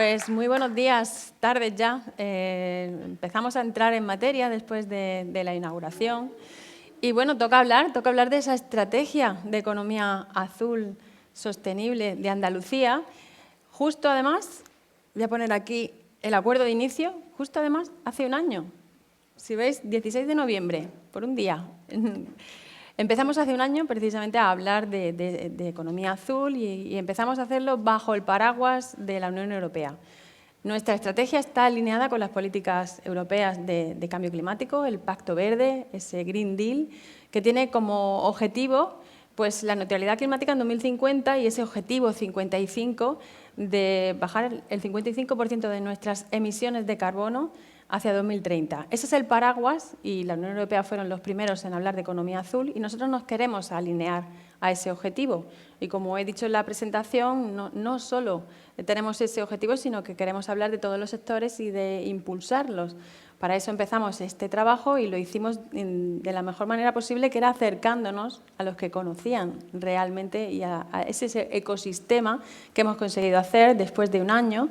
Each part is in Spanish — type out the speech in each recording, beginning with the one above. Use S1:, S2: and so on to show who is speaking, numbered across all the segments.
S1: Pues muy buenos días, tardes ya. Empezamos a entrar en materia después de la inauguración. Y bueno, toca hablar de esa estrategia de economía azul sostenible de Andalucía. Justo además, voy a poner aquí el acuerdo de inicio, justo además hace un año. Si veis, 16 de noviembre, por un día. Empezamos hace un año precisamente a hablar de economía azul y empezamos a hacerlo bajo el paraguas de la Unión Europea. Nuestra estrategia está alineada con las políticas europeas de cambio climático, el Pacto Verde, ese Green Deal, que tiene como objetivo pues, la neutralidad climática en 2050 y ese objetivo 55 de bajar el 55% de nuestras emisiones de carbono hacia 2030. Ese es el paraguas y la Unión Europea fueron los primeros en hablar de economía azul y nosotros nos queremos alinear a ese objetivo. Y como he dicho en la presentación, no solo tenemos ese objetivo, sino que queremos hablar de todos los sectores y de impulsarlos. Para eso empezamos este trabajo y lo hicimos de la mejor manera posible, que era acercándonos a los que conocían realmente y a ese ecosistema que hemos conseguido hacer después de un año.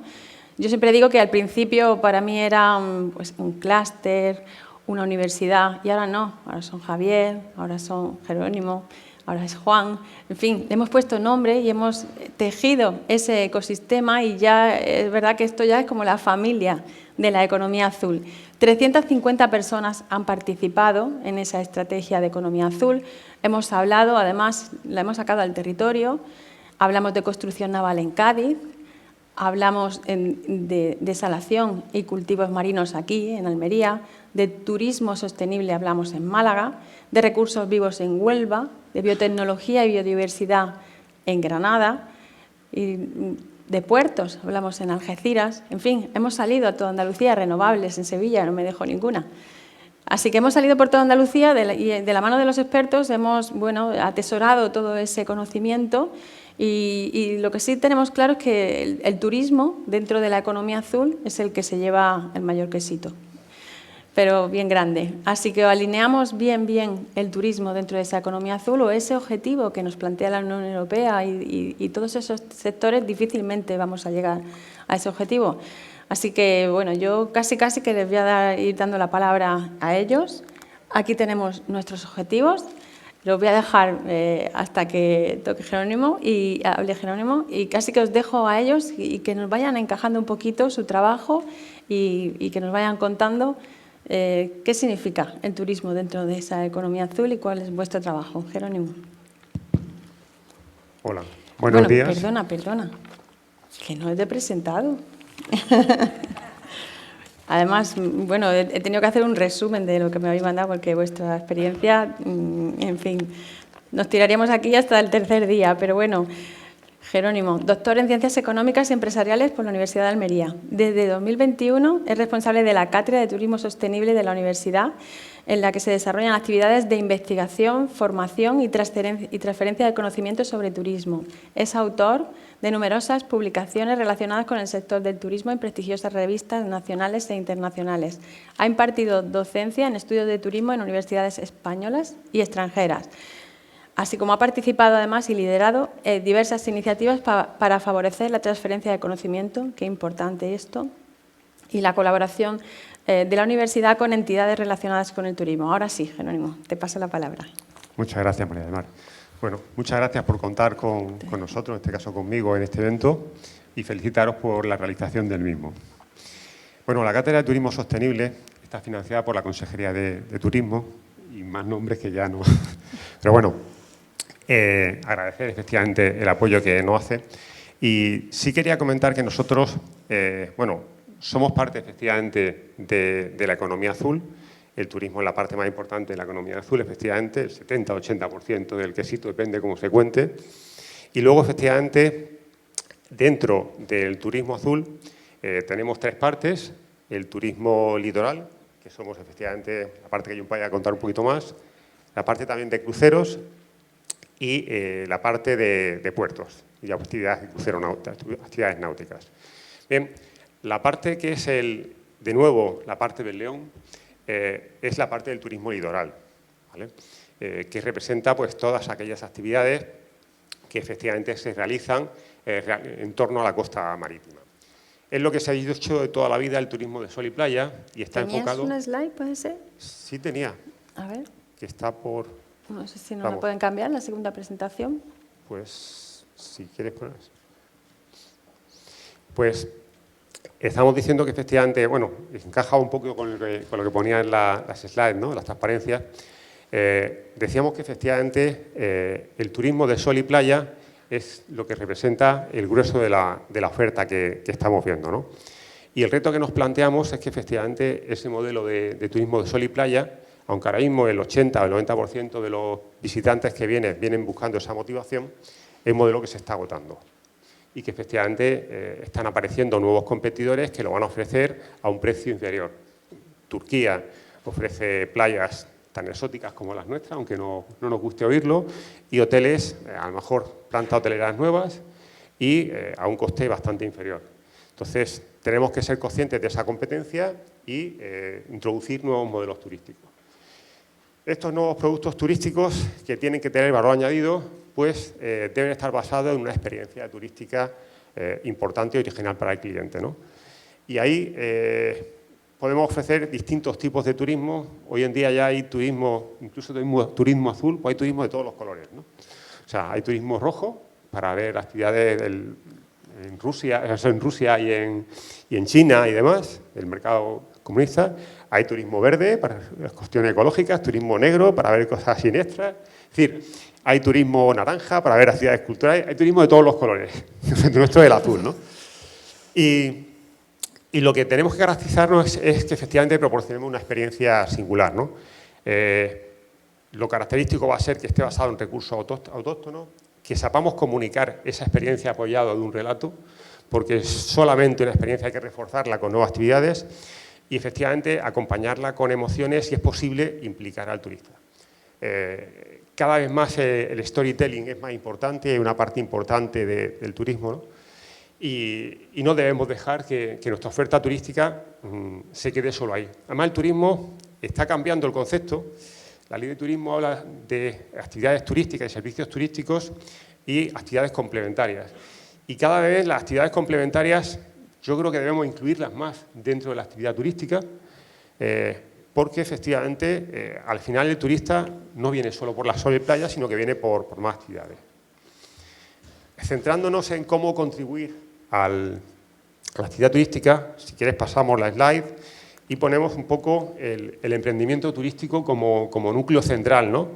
S1: Yo siempre digo que al principio para mí era un clúster, una universidad, y ahora no, ahora son Javier, ahora son Jerónimo, ahora es Juan. En fin, le hemos puesto nombre y hemos tejido ese ecosistema y ya es verdad que esto ya es como la familia de la economía azul. 350 personas han participado en esa estrategia de economía azul. Hemos hablado, además, la hemos sacado al territorio, hablamos de construcción naval en Cádiz, hablamos de desalación y cultivos marinos aquí, en Almería, de turismo sostenible hablamos en Málaga, de recursos vivos en Huelva, de biotecnología y biodiversidad en Granada, y de puertos hablamos en Algeciras. En fin, hemos salido a toda Andalucía, renovables en Sevilla, no me dejo ninguna. Así que hemos salido por toda Andalucía y de la mano de los expertos hemos atesorado todo ese conocimiento. Y lo que sí tenemos claro es que el turismo dentro de la economía azul es el que se lleva el mayor quesito, pero bien grande. Así que alineamos bien el turismo dentro de esa economía azul o ese objetivo que nos plantea la Unión Europea y todos esos sectores difícilmente vamos a llegar a ese objetivo. Así que, bueno, yo casi que les voy a ir dando la palabra a ellos. Aquí tenemos nuestros objetivos. Los voy a dejar hasta que toque Jerónimo y hable Jerónimo y casi que os dejo a ellos y que nos vayan encajando un poquito su trabajo y que nos vayan contando qué significa el turismo dentro de esa economía azul y cuál es vuestro trabajo. Jerónimo.
S2: Hola, buenos días.
S1: Perdona, que no te he presentado. Además, bueno, he tenido que hacer un resumen de lo que me habéis mandado porque vuestra experiencia, en fin, nos tiraríamos aquí hasta el tercer día, pero bueno. Jerónimo, doctor en Ciencias Económicas y Empresariales por la Universidad de Almería. Desde 2021 es responsable de la Cátedra de Turismo Sostenible de la Universidad, en la que se desarrollan actividades de investigación, formación y transferencia de conocimientos sobre turismo. Es autor de numerosas publicaciones relacionadas con el sector del turismo en prestigiosas revistas nacionales e internacionales. Ha impartido docencia en estudios de turismo en universidades españolas y extranjeras, así como ha participado además y liderado diversas iniciativas para favorecer la transferencia de conocimiento, qué importante esto, y la colaboración de la universidad con entidades relacionadas con el turismo. Ahora sí, Jerónimo, te paso la palabra.
S2: Muchas gracias, María del Mar. Bueno, muchas gracias por contar con nosotros, en este caso conmigo, en este evento y felicitaros por la realización del mismo. Bueno, la Cátedra de Turismo Sostenible está financiada por la Consejería de Turismo y más nombres que ya no. Pero bueno, agradecer efectivamente el apoyo que nos hace. Y sí quería comentar que nosotros, somos parte efectivamente de la economía azul. El turismo es la parte más importante de la economía azul, efectivamente, el 70-80% del quesito, depende cómo se cuente. Y luego, efectivamente, dentro del turismo azul tenemos tres partes. El turismo litoral, que somos efectivamente la parte que yo vaya a contar un poquito más, la parte también de cruceros y la parte de puertos y actividades de crucero, actividades náuticas. Bien, la parte que es de nuevo, la parte del león, es la parte del turismo litoral, ¿vale? Que representa pues todas aquellas actividades que efectivamente se realizan en torno a la costa marítima. Es lo que se ha hecho de toda la vida el turismo de sol y playa y está enfocado...
S1: ¿Tenías una slide, puede ser?
S2: Sí tenía.
S1: A ver.
S2: Que está por...
S1: No sé si no la pueden cambiar, la segunda presentación.
S2: Pues, si quieres poner... Pues, estamos diciendo que efectivamente, bueno, encaja un poco con lo que ponía en las slides, ¿no? Las transparencias. Decíamos que efectivamente el turismo de sol y playa es lo que representa el grueso de la oferta que estamos viendo, ¿no? Y el reto que nos planteamos es que efectivamente ese modelo de turismo de sol y playa, aunque ahora mismo el 80 o el 90% de los visitantes que vienen buscando esa motivación, es un modelo que se está agotando y que efectivamente están apareciendo nuevos competidores que lo van a ofrecer a un precio inferior. Turquía ofrece playas tan exóticas como las nuestras, aunque no nos guste oírlo, y hoteles, a lo mejor plantas hoteleras nuevas y a un coste bastante inferior. Entonces, tenemos que ser conscientes de esa competencia y introducir nuevos modelos turísticos. Estos nuevos productos turísticos que tienen que tener valor añadido, pues deben estar basados en una experiencia turística importante y original para el cliente, ¿no? Y ahí podemos ofrecer distintos tipos de turismo. Hoy en día ya hay turismo, incluso turismo azul, pues hay turismo de todos los colores, ¿no? O sea, hay turismo rojo para ver actividades en Rusia y en China y demás, el mercado comunista. Hay turismo verde para las cuestiones ecológicas, turismo negro para ver cosas siniestras. Es decir, hay turismo naranja para ver actividades culturales, hay turismo de todos los colores. Nuestro es el azul, ¿no? Y lo que tenemos que garantizarnos es que efectivamente proporcionemos una experiencia singular, ¿no? Lo característico va a ser que esté basado en recursos autóctonos, que sepamos comunicar esa experiencia apoyada de un relato, porque es solamente una experiencia, hay que reforzarla con nuevas actividades y efectivamente acompañarla con emociones, si es posible, implicar al turista. Cada vez más el storytelling es más importante, es una parte importante del turismo, ¿no? Y no debemos dejar que nuestra oferta turística se quede solo ahí. Además, el turismo está cambiando el concepto. La ley de turismo habla de actividades turísticas y servicios turísticos y actividades complementarias. Y cada vez las actividades complementarias yo creo que debemos incluirlas más dentro de la actividad turística, porque efectivamente al final el turista no viene solo por la sol y playa, sino que viene por más actividades. Centrándonos en cómo contribuir a la actividad turística, si quieres pasamos la slide y ponemos un poco el emprendimiento turístico como núcleo central, ¿no?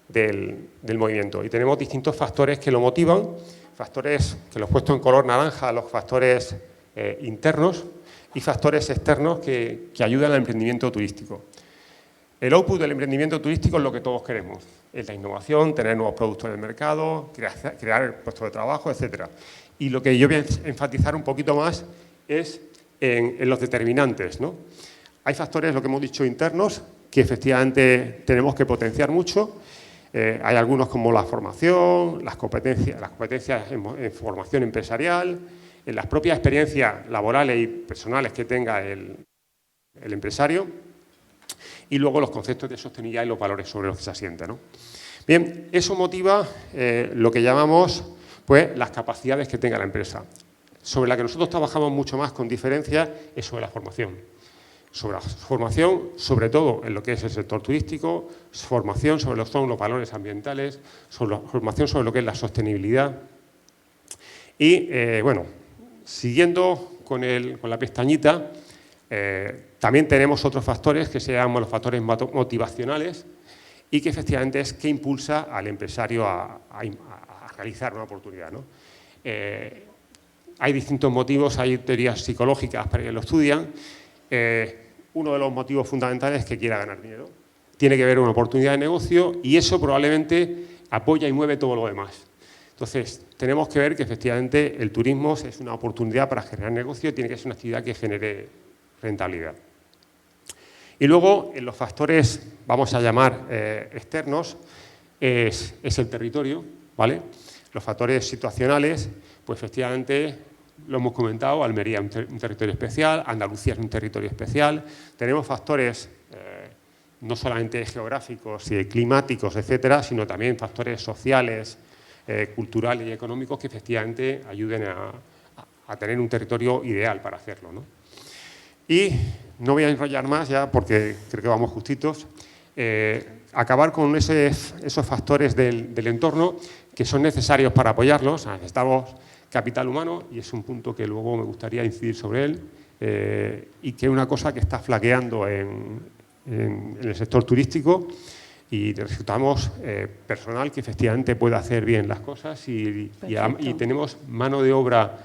S2: del movimiento. Y tenemos distintos factores que lo motivan, factores que los he puesto en color naranja, los factores internos y factores externos que ayudan al emprendimiento turístico. El output del emprendimiento turístico es lo que todos queremos, es la innovación, tener nuevos productos en el mercado, crear puestos de trabajo, etcétera. Y lo que yo voy a enfatizar un poquito más es en los determinantes, ¿no? Hay factores, lo que hemos dicho, internos, que efectivamente tenemos que potenciar mucho. Hay algunos como la formación, las competencias en formación empresarial, en las propias experiencias laborales y personales que tenga el empresario, y luego los conceptos de sostenibilidad y los valores sobre los que se asienta, ¿no? Bien, eso motiva lo que llamamos pues, las capacidades que tenga la empresa. Sobre la que nosotros trabajamos mucho más con diferencia es sobre la formación. Sobre la formación, sobre todo en lo que es el sector turístico, formación sobre lo que son los valores ambientales, formación sobre lo que es la sostenibilidad. Y, bueno, siguiendo con la pestañita, también tenemos otros factores que se llaman los factores motivacionales y que efectivamente es que impulsa al empresario a realizar una oportunidad, ¿no? Hay distintos motivos, hay teorías psicológicas para que lo estudian. Uno de los motivos fundamentales es que quiera ganar dinero. Tiene que ver una oportunidad de negocio y eso probablemente apoya y mueve todo lo demás. Entonces, tenemos que ver que efectivamente el turismo es una oportunidad para generar negocio, tiene que ser una actividad que genere rentabilidad. Y luego, en los factores, vamos a llamar externos, es el territorio, ¿vale? Los factores situacionales, pues efectivamente, lo hemos comentado, Almería es un territorio especial, Andalucía es un territorio especial. Tenemos factores no solamente geográficos y climáticos, etcétera, sino también factores sociales, culturales y económicos que efectivamente ayuden a tener un territorio ideal para hacerlo, ¿no? Y no voy a enrollar más ya porque creo que vamos justitos. Acabar con esos factores del entorno que son necesarios para apoyarlos. Necesitamos capital humano y es un punto que luego me gustaría incidir sobre él y que es una cosa que está flaqueando en el sector turístico y necesitamos personal que efectivamente pueda hacer bien las cosas y tenemos mano de obra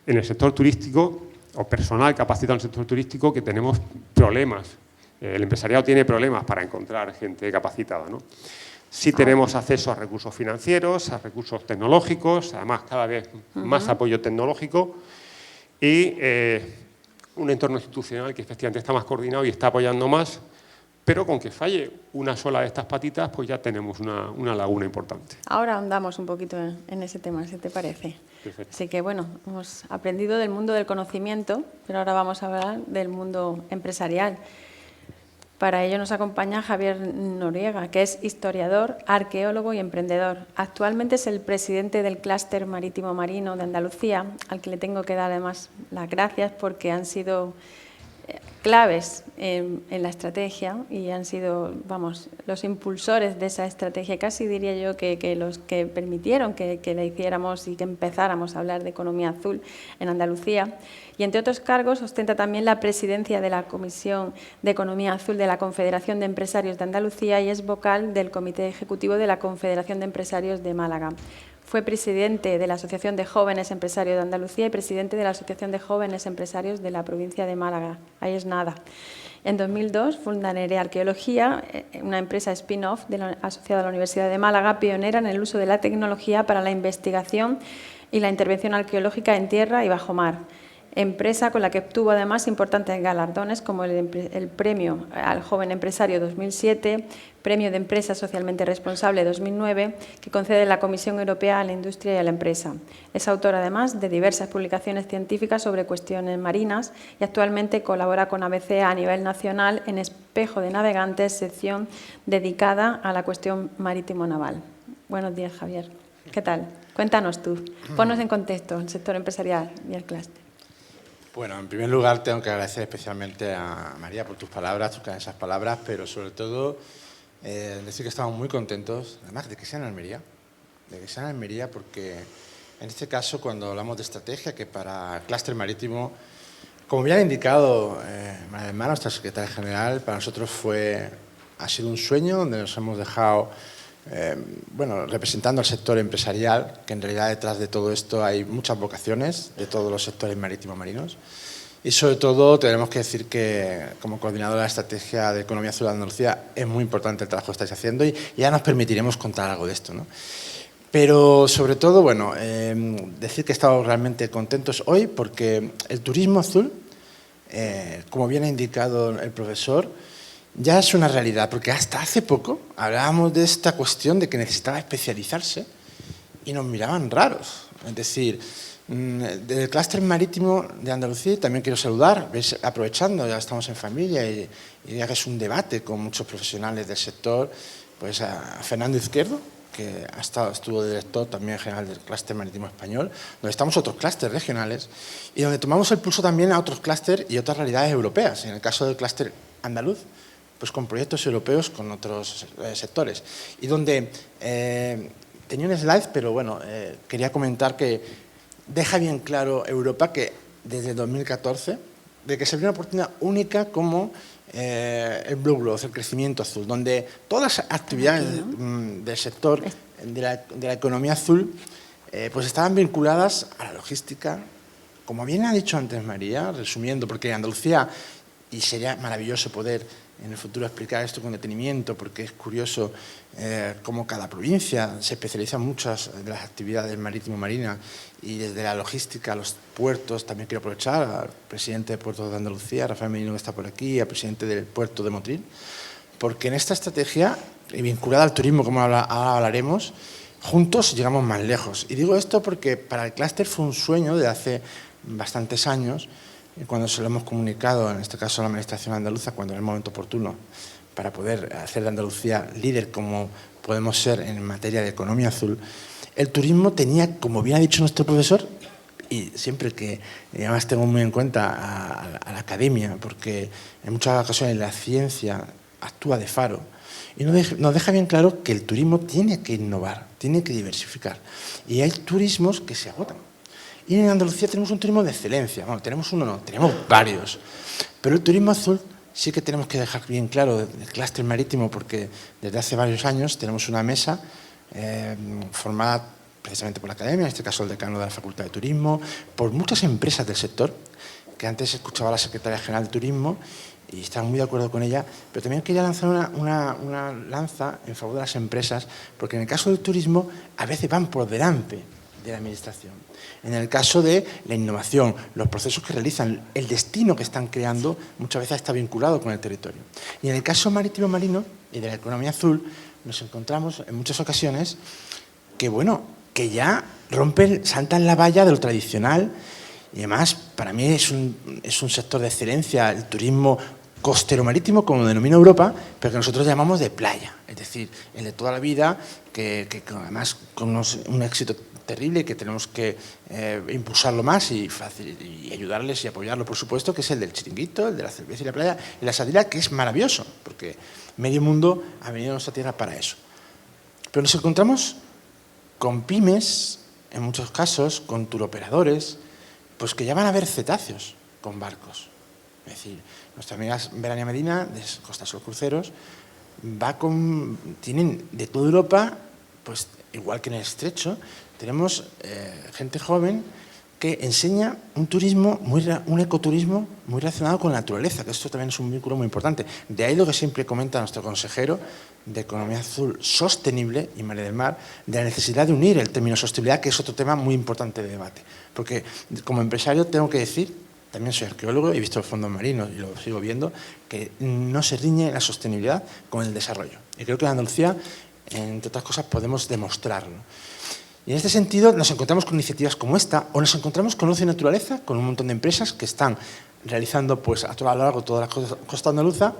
S2: en el sector turístico o personal capacitado en el sector turístico que tenemos problemas. El empresariado tiene problemas para encontrar gente capacitada, ¿no? Sí tenemos acceso a recursos financieros, a recursos tecnológicos, además cada vez más apoyo tecnológico y un entorno institucional que efectivamente está más coordinado y está apoyando más, pero con que falle una sola de estas patitas, pues ya tenemos una laguna importante.
S1: Ahora ahondamos un poquito en ese tema, si te parece.
S2: Perfecto.
S1: Así que, bueno, hemos aprendido del mundo del conocimiento, pero ahora vamos a hablar del mundo empresarial. Para ello nos acompaña Javier Noriega, que es historiador, arqueólogo y emprendedor. Actualmente es el presidente del Clúster Marítimo Marino de Andalucía, al que le tengo que dar además las gracias porque han sido claves en la estrategia y han sido, vamos, los impulsores de esa estrategia, casi diría yo que los que permitieron que la hiciéramos y que empezáramos a hablar de economía azul en Andalucía. Y entre otros cargos ostenta también la presidencia de la Comisión de Economía Azul de la Confederación de Empresarios de Andalucía y es vocal del Comité Ejecutivo de la Confederación de Empresarios de Málaga. Fue presidente de la Asociación de Jóvenes Empresarios de Andalucía y presidente de la Asociación de Jóvenes Empresarios de la provincia de Málaga. Ahí es nada. En 2002 funda Nerea Arqueología, una empresa spin-off asociada a la Universidad de Málaga, pionera en el uso de la tecnología para la investigación y la intervención arqueológica en tierra y bajo mar. Empresa con la que obtuvo además importantes galardones como el Premio al Joven Empresario 2007, Premio de Empresa Socialmente Responsable 2009, que concede la Comisión Europea a la Industria y a la Empresa. Es autora además de diversas publicaciones científicas sobre cuestiones marinas y actualmente colabora con ABC a nivel nacional en Espejo de Navegantes, sección dedicada a la cuestión marítimo-naval. Buenos días, Javier. ¿Qué tal? Cuéntanos tú. Ponnos en contexto el sector empresarial y el clúster.
S3: Bueno, en primer lugar tengo que agradecer especialmente a María por tus palabras, esas palabras, pero sobre todo decir que estamos muy contentos, además de que sea en Almería, porque en este caso cuando hablamos de estrategia, que para el clúster marítimo, como bien ha indicado María del Mar, nuestra secretaria general, para nosotros ha sido un sueño donde nos hemos dejado representando al sector empresarial, que en realidad detrás de todo esto hay muchas vocaciones de todos los sectores marítimos marinos. Y sobre todo tenemos que decir que como coordinadora de la estrategia de Economía Azul de Andalucía es muy importante el trabajo que estáis haciendo y ya nos permitiremos contar algo de esto, ¿no? Pero sobre todo, decir que estamos realmente contentos hoy porque el turismo azul, como bien ha indicado el profesor, ya es una realidad, porque hasta hace poco hablábamos de esta cuestión de que necesitaba especializarse y nos miraban raros. Es decir, del clúster marítimo de Andalucía también quiero saludar, aprovechando, ya estamos en familia y ya que es un debate con muchos profesionales del sector, pues a Fernando Izquierdo, que estuvo de director también general del clúster marítimo español, donde estamos otros clústeres regionales y donde tomamos el pulso también a otros clústeres y otras realidades europeas. En el caso del clúster andaluz, pues con proyectos europeos con otros sectores. Y donde tenía un slide, pero quería comentar que deja bien claro Europa que desde 2014, de que se abrió una oportunidad única como el Blue Growth, el crecimiento azul, donde todas las actividades del sector de la economía azul pues estaban vinculadas a la logística, como bien ha dicho antes María, resumiendo, porque en Andalucía, y sería maravilloso poder en el futuro explicar esto con detenimiento, porque es curioso cómo cada provincia se especializa en muchas de las actividades marítimo-marinas y desde la logística a los puertos. También quiero aprovechar al presidente de Puertos de Andalucía, Rafael Merino, que está por aquí, al presidente del puerto de Motril, porque en esta estrategia, y vinculada al turismo, como ahora hablaremos, juntos llegamos más lejos. Y digo esto porque para el clúster fue un sueño de hace bastantes años, y cuando se lo hemos comunicado, en este caso a la Administración andaluza, cuando era el momento oportuno, para poder hacer de Andalucía líder como podemos ser en materia de economía azul, el turismo tenía, como bien ha dicho nuestro profesor, y siempre que, además tengo muy en cuenta a la academia, porque en muchas ocasiones la ciencia actúa de faro, y nos deja bien claro que el turismo tiene que innovar, tiene que diversificar. Y hay turismos que se agotan. Y en Andalucía tenemos un turismo de excelencia. Bueno, tenemos uno, no, tenemos varios. Pero el turismo azul sí que tenemos que dejar bien claro el clúster marítimo, porque desde hace varios años tenemos una mesa formada precisamente por la academia, en este caso el decano de la Facultad de Turismo, por muchas empresas del sector, que antes escuchaba a la secretaria general de Turismo y estaba muy de acuerdo con ella, pero también quería lanzar una lanza en favor de las empresas, porque en el caso del turismo a veces van por delante de la administración. En el caso de la innovación, los procesos que realizan, el destino que están creando, muchas veces está vinculado con el territorio. Y en el caso marítimo marino y de la economía azul, nos encontramos en muchas ocasiones que, bueno, que ya saltan la valla de lo tradicional. Y además, para mí es un sector de excelencia, el turismo costero marítimo, como lo denomina Europa, pero que nosotros llamamos de playa. Es decir, el de toda la vida, que además con un éxito terrible, que tenemos que impulsarlo más y ayudarles y apoyarlo, por supuesto, que es el del chiringuito, el de la cerveza y la playa, y la sardina, que es maravilloso, porque medio mundo ha venido a nuestra tierra para eso. Pero nos encontramos con pymes, en muchos casos, con turoperadores, pues que ya van a ver cetáceos con barcos. Es decir, nuestra amiga Verania Medina, de Costa Sol Cruceros, tienen de toda Europa, pues igual que en el Estrecho, tenemos gente joven que enseña un ecoturismo muy relacionado con la naturaleza, que esto también es un vínculo muy importante. De ahí lo que siempre comenta nuestro consejero de Economía Azul Sostenible y María del Mar, de la necesidad de unir el término sostenibilidad, que es otro tema muy importante de debate. Porque como empresario tengo que decir, también soy arqueólogo, he visto los fondos marinos y lo sigo viendo, que no se riñe la sostenibilidad con el desarrollo. Y creo que en Andalucía, entre otras cosas, podemos demostrarlo. Y en este sentido nos encontramos con iniciativas como esta, o nos encontramos con Ocio y Naturaleza, con un montón de empresas que están realizando pues, a lo largo de toda la costa andaluza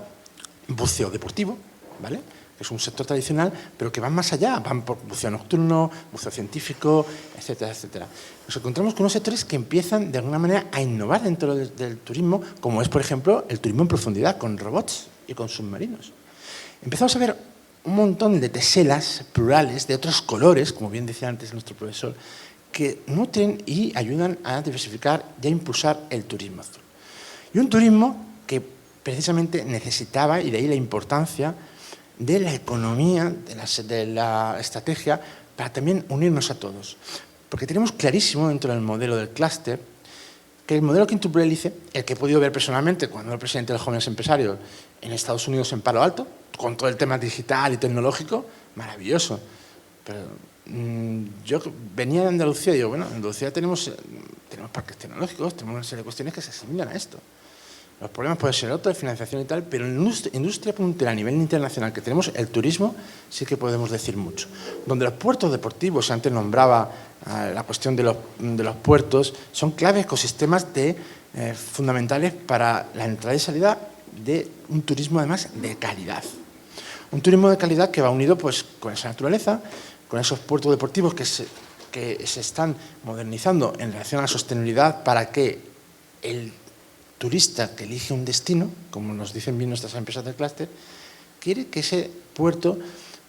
S3: buceo deportivo, ¿vale? Que es un sector tradicional, pero que van más allá, van por buceo nocturno, buceo científico, etcétera, etcétera. Nos encontramos con unos sectores que empiezan de alguna manera a innovar dentro del turismo, como es, por ejemplo, el turismo en profundidad, con robots y con submarinos. Empezamos a ver un montón de teselas plurales de otros colores, como bien decía antes nuestro profesor, que nutren y ayudan a diversificar y a impulsar el turismo azul. Y un turismo que precisamente necesitaba, y de ahí la importancia de la economía, de la estrategia, para también unirnos a todos. Porque tenemos clarísimo dentro del modelo del clúster que el modelo quíntuple hélice, el que he podido ver personalmente cuando era el presidente de los jóvenes empresarios en Estados Unidos, en Palo Alto, con todo el tema digital y tecnológico, maravilloso. Pero yo venía de Andalucía y digo, bueno, en Andalucía tenemos parques tecnológicos, tenemos una serie de cuestiones que se asimilan a esto. Los problemas pueden ser otros, de financiación y tal, pero en industria puntera a nivel internacional que tenemos, el turismo, sí que podemos decir mucho. Donde los puertos deportivos, antes nombraba la cuestión de los puertos, son claves ecosistemas fundamentales para la entrada y salida de un turismo, además, de calidad. Un turismo de calidad que va unido pues, con esa naturaleza, con esos puertos deportivos que se están modernizando en relación a la sostenibilidad para que el turista que elige un destino, como nos dicen bien nuestras empresas del clúster, quiere que ese puerto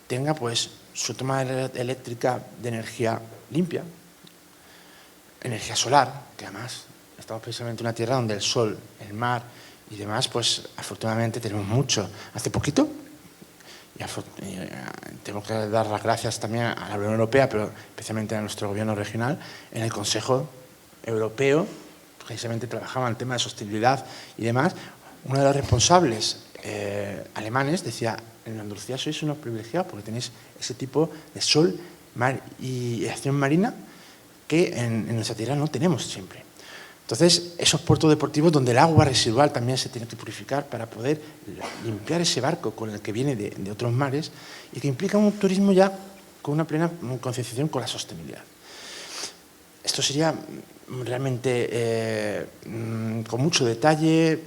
S3: tenga pues, su toma eléctrica de energía limpia, energía solar, que además estamos precisamente en una tierra donde el sol, el mar y demás, pues afortunadamente tenemos mucho. Hace poquito, tengo que dar las gracias también a la Unión Europea, pero especialmente a nuestro gobierno regional, en el Consejo Europeo, precisamente trabajaba en el tema de sostenibilidad y demás. Uno de los responsables alemanes decía, en Andalucía sois unos privilegiados porque tenéis ese tipo de sol, mar y acción marina que en nuestra tierra no tenemos siempre. Entonces, esos puertos deportivos donde el agua residual también se tiene que purificar para poder limpiar ese barco con el que viene de otros mares y que implica un turismo ya con una plena concienciación con la sostenibilidad. Esto sería realmente con mucho detalle,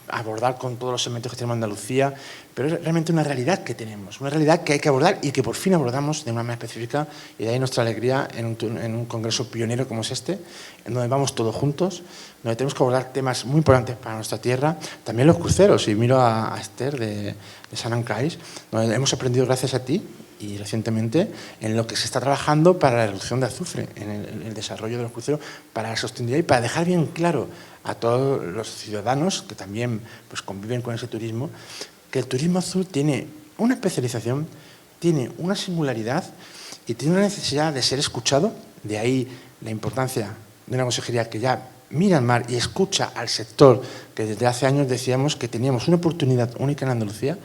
S3: abordar con todos los segmentos que tenemos en Andalucía, pero es realmente una realidad que tenemos, una realidad que hay que abordar y que por fin abordamos de una manera específica, y de ahí nuestra alegría en un congreso pionero como es este, en donde vamos todos juntos, donde tenemos que abordar temas muy importantes para nuestra tierra, también los cruceros, y miro a Esther de San Ancais, donde hemos aprendido gracias a ti y recientemente en lo que se está trabajando para la reducción de azufre, en el desarrollo de los cruceros, para la sostenibilidad y para dejar bien claro a todos los ciudadanos que también pues, conviven con ese turismo, que el turismo azul tiene una especialización, tiene una singularidad y tiene una necesidad de ser escuchado, de ahí la importancia de una consejería que ya mira al mar y escucha al sector, que desde hace años decíamos que teníamos una oportunidad única en Andalucía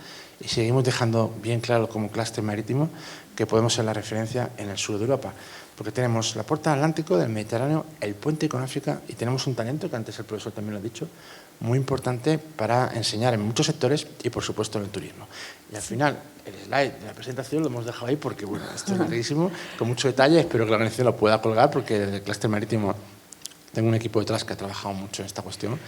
S3: y seguimos dejando bien claro como clúster marítimo que podemos ser la referencia en el sur de Europa, porque tenemos la puerta atlántico del Mediterráneo, el puente con África y tenemos un talento, que antes el profesor también lo ha dicho, muy importante para enseñar en muchos sectores y por supuesto en el turismo. Y al final, el slide de la presentación lo hemos dejado ahí porque bueno, esto es larguísimo, con mucho detalle, espero que la organización lo pueda colgar porque desde el clúster marítimo tengo un equipo detrás que ha trabajado mucho en esta cuestión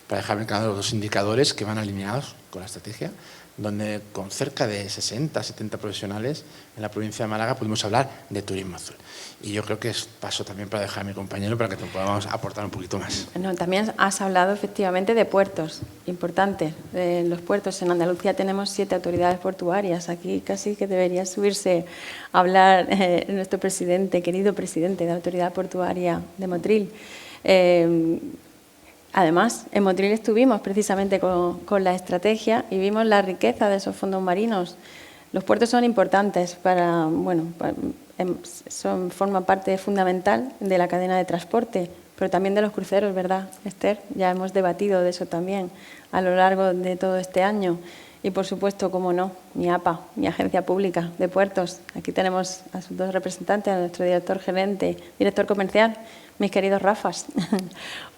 S3: para dejar bien claro los dos indicadores que van alineados con la estrategia, donde con cerca de 60, 70 profesionales en la provincia de Málaga pudimos hablar de turismo azul. Y yo creo que es paso también para dejar a mi compañero para que te podamos aportar un poquito más.
S1: No, también has hablado efectivamente de puertos, importante. Los puertos en Andalucía tenemos 7 autoridades portuarias. Aquí casi que debería subirse a hablar nuestro presidente, querido presidente de la Autoridad Portuaria de Motril. Además, en Motril estuvimos precisamente con la estrategia y vimos la riqueza de esos fondos marinos. Los puertos son importantes forman parte fundamental de la cadena de transporte, pero también de los cruceros, ¿verdad, Esther? Ya hemos debatido de eso también a lo largo de todo este año. Y, por supuesto, como no, mi APA, mi Agencia Pública de Puertos. Aquí tenemos a sus 2 representantes, a nuestro director gerente, director comercial, mis queridos Rafas.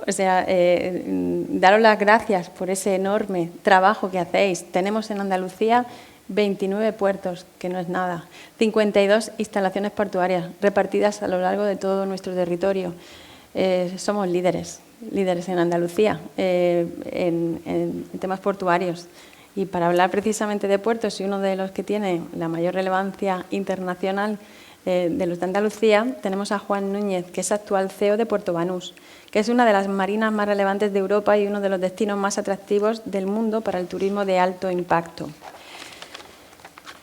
S1: O sea, daros las gracias por ese enorme trabajo que hacéis. Tenemos en Andalucía 29 puertos, que no es nada, 52 instalaciones portuarias repartidas a lo largo de todo nuestro territorio. Somos líderes en Andalucía en temas portuarios. Y para hablar precisamente de puertos, y uno de los que tiene la mayor relevancia internacional de los de Andalucía, tenemos a Juan Núñez, que es actual CEO de Puerto Banús, que es una de las marinas más relevantes de Europa y uno de los destinos más atractivos del mundo para el turismo de alto impacto.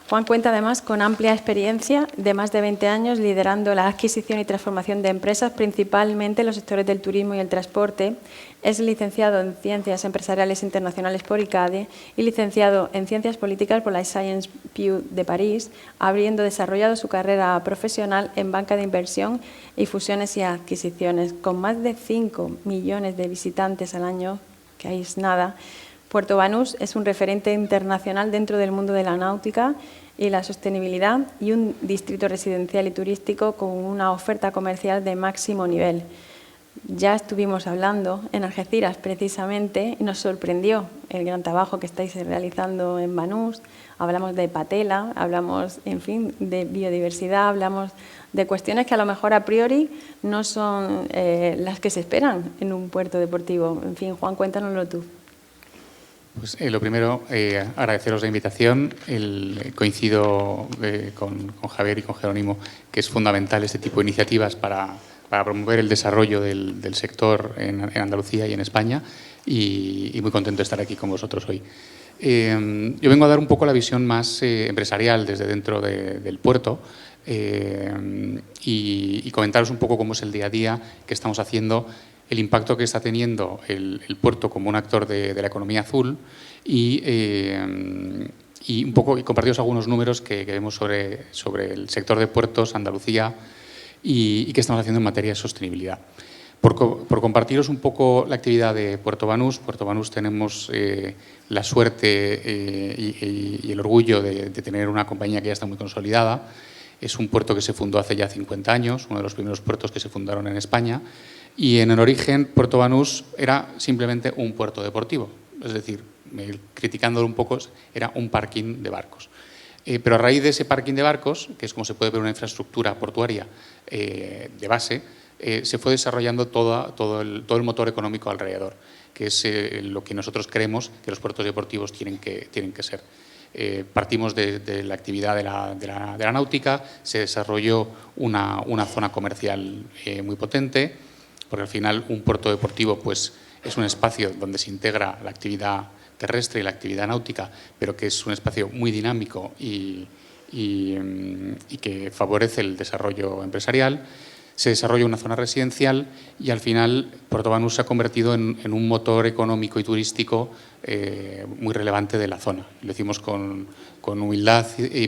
S1: Juan cuenta además con amplia experiencia de más de 20 años liderando la adquisición y transformación de empresas, principalmente en los sectores del turismo y el transporte. Es licenciado en Ciencias Empresariales Internacionales por ICADE y licenciado en Ciencias Políticas por la Sciences Po de París, habiendo desarrollado su carrera profesional en banca de inversión y fusiones y adquisiciones. Con más de 5 millones de visitantes al año, que ahí es nada, Puerto Banús es un referente internacional dentro del mundo de la náutica y la sostenibilidad y un distrito residencial y turístico con una oferta comercial de máximo nivel. Ya estuvimos hablando en Algeciras precisamente y nos sorprendió el gran trabajo que estáis realizando en Banús. Hablamos de patela, hablamos, en fin, de biodiversidad, hablamos de cuestiones que a lo mejor a priori no son las que se esperan en un puerto deportivo. En fin, Juan, cuéntanoslo tú.
S4: Pues lo primero, agradeceros la invitación. Coincido con Javier y con Jerónimo que es fundamental este tipo de iniciativas para promover el desarrollo del sector en Andalucía y en España y muy contento de estar aquí con vosotros hoy. Yo vengo a dar un poco la visión más empresarial desde dentro del puerto y comentaros un poco cómo es el día a día que estamos haciendo, el impacto que está teniendo el puerto como un actor de la economía azul y un poco compartiros algunos números que vemos sobre el sector de puertos, Andalucía y qué estamos haciendo en materia de sostenibilidad. Por compartiros un poco la actividad de Puerto Banús tenemos la suerte y el orgullo de tener una compañía que ya está muy consolidada. Es un puerto que se fundó hace ya 50 años, uno de los primeros puertos que se fundaron en España. Y en el origen, Puerto Banús era simplemente un puerto deportivo. Es decir, criticándolo un poco, era un parking de barcos. Pero a raíz de ese parking de barcos, que es como se puede ver una infraestructura portuaria de base, se fue desarrollando todo el motor económico alrededor, que es lo que nosotros creemos que los puertos deportivos tienen que ser. Partimos de la actividad de la náutica, se desarrolló una zona comercial muy potente, porque al final un puerto deportivo pues, es un espacio donde se integra la actividad terrestre y la actividad náutica, pero que es un espacio muy dinámico y que favorece el desarrollo empresarial. Se desarrolla una zona residencial y al final Puerto Banús se ha convertido en un motor económico y turístico muy relevante de la zona. Lo decimos con humildad,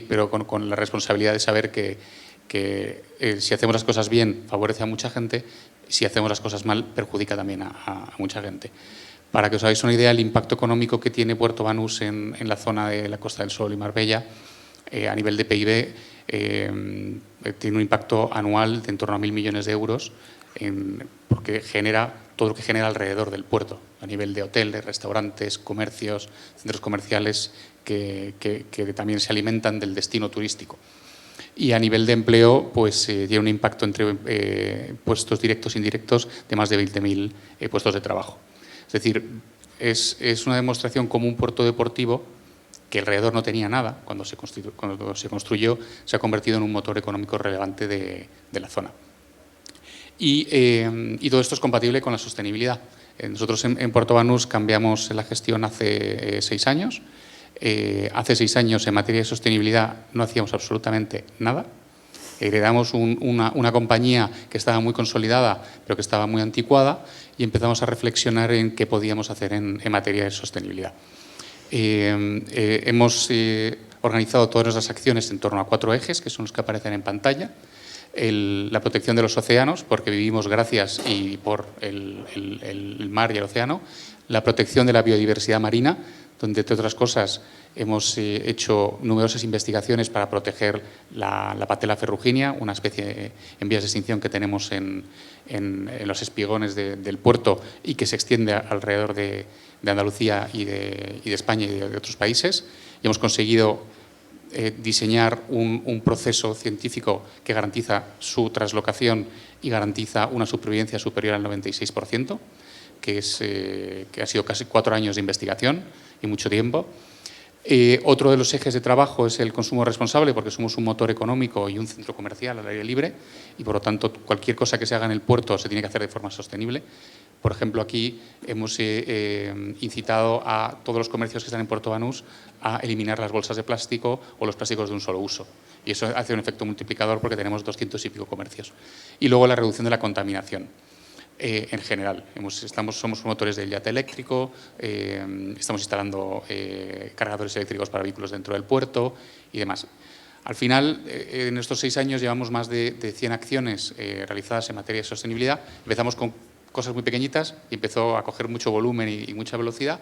S4: pero con la responsabilidad de saber que si hacemos las cosas bien favorece a mucha gente, si hacemos las cosas mal perjudica también a mucha gente. Para que os hagáis una idea, el impacto económico que tiene Puerto Banús en la zona de la Costa del Sol y Marbella, a nivel de PIB, tiene un impacto anual de en torno a 1.000 millones de euros, porque genera todo lo que genera alrededor del puerto, a nivel de hoteles, restaurantes, comercios, centros comerciales que también se alimentan del destino turístico. Y a nivel de empleo, pues tiene un impacto entre puestos directos e indirectos de más de 20.000 puestos de trabajo. Es decir, es una demostración como un puerto deportivo que alrededor no tenía nada cuando se construyó, se ha convertido en un motor económico relevante de la zona. Y todo esto es compatible con la sostenibilidad. Nosotros en Puerto Banús cambiamos la gestión hace 6 años. Hace 6 años en materia de sostenibilidad no hacíamos absolutamente nada. Heredamos una compañía que estaba muy consolidada, pero que estaba muy anticuada, y empezamos a reflexionar en qué podíamos hacer en materia de sostenibilidad. Hemos organizado todas nuestras acciones en torno a 4 ejes, que son los que aparecen en pantalla. La protección de los océanos, porque vivimos gracias y por el mar y el océano. La protección de la biodiversidad marina, donde, entre otras cosas, hemos hecho numerosas investigaciones para proteger la patela ferruginea, una especie en vías de extinción que tenemos en los espigones del puerto y que se extiende alrededor de Andalucía y de España y de otros países. Y hemos conseguido diseñar un proceso científico que garantiza su traslocación y garantiza una supervivencia superior al 96%, que ha sido casi 4 años de investigación y mucho tiempo. Otro de los ejes de trabajo es el consumo responsable, porque somos un motor económico y un centro comercial al aire libre y, por lo tanto, cualquier cosa que se haga en el puerto se tiene que hacer de forma sostenible. Por ejemplo, aquí hemos incitado a todos los comercios que están en Puerto Banús a eliminar las bolsas de plástico o los plásticos de un solo uso. Y eso hace un efecto multiplicador porque tenemos 200 y pico comercios. Y luego la reducción de la contaminación. En general, somos promotores del yate eléctrico, estamos instalando cargadores eléctricos para vehículos dentro del puerto y demás. Al final, en estos 6 años llevamos más de 100 acciones realizadas en materia de sostenibilidad. Empezamos con cosas muy pequeñitas y empezó a coger mucho volumen y mucha velocidad,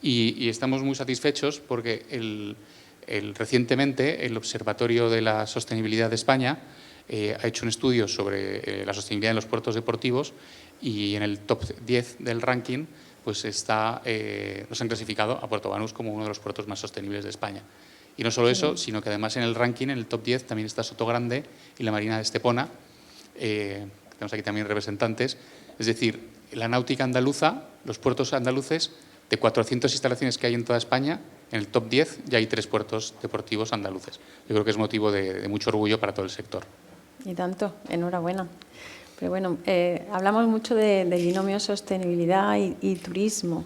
S4: y estamos muy satisfechos porque recientemente el Observatorio de la Sostenibilidad de España ha hecho un estudio sobre la sostenibilidad en los puertos deportivos, y en el top 10 del ranking pues nos han clasificado a Puerto Banús como uno de los puertos más sostenibles de España. Y no solo eso, sino que además en el ranking, en el top 10, también está Sotogrande y la Marina de Estepona. Tenemos aquí también representantes. Es decir, la náutica andaluza, los puertos andaluces, de 400 instalaciones que hay en toda España, en el top 10 ya hay 3 puertos deportivos andaluces. Yo creo que es motivo de mucho orgullo para todo el sector.
S1: Y tanto, enhorabuena. Pero bueno, hablamos mucho del binomio sostenibilidad y turismo.